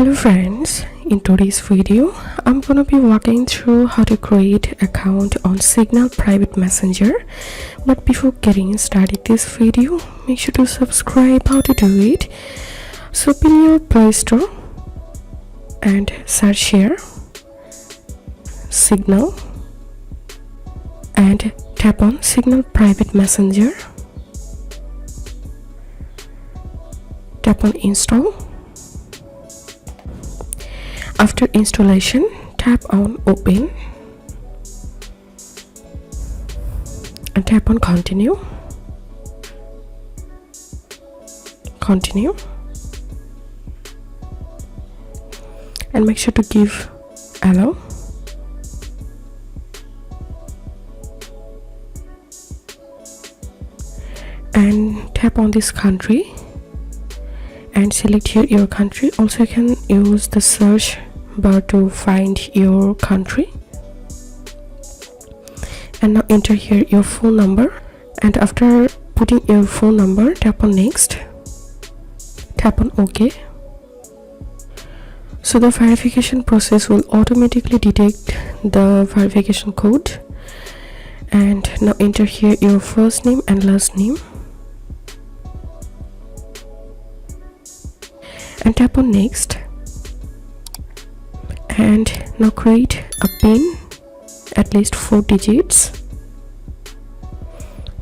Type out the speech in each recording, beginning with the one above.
Hello friends, in today's video I'm gonna be walking through how to create account on Signal private messenger. But before getting started this video, make sure to subscribe. How to do it: so open your Play Store and search here Signal and tap on Signal private messenger. Tap on install. After installation, tap on open and tap on continue. And make sure to give allow. And tap on this country and select here your country. Also you can use the search bar to find your country. And now enter here your phone number, and after putting your phone number, tap on next, tap on OK. So the verification process will automatically detect the verification code. And now enter here your first name and last name and tap on next. And now create a PIN at least 4 digits.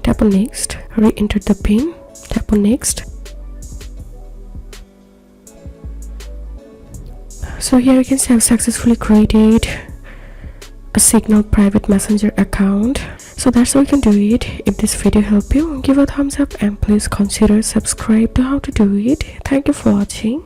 Tap on next, re-enter the PIN, tap on next. So here you can see I've successfully created a Signal private messenger account. So that's how you can do it. If this video helped you, give a thumbs up and please consider subscribe to how to do it. Thank you for watching.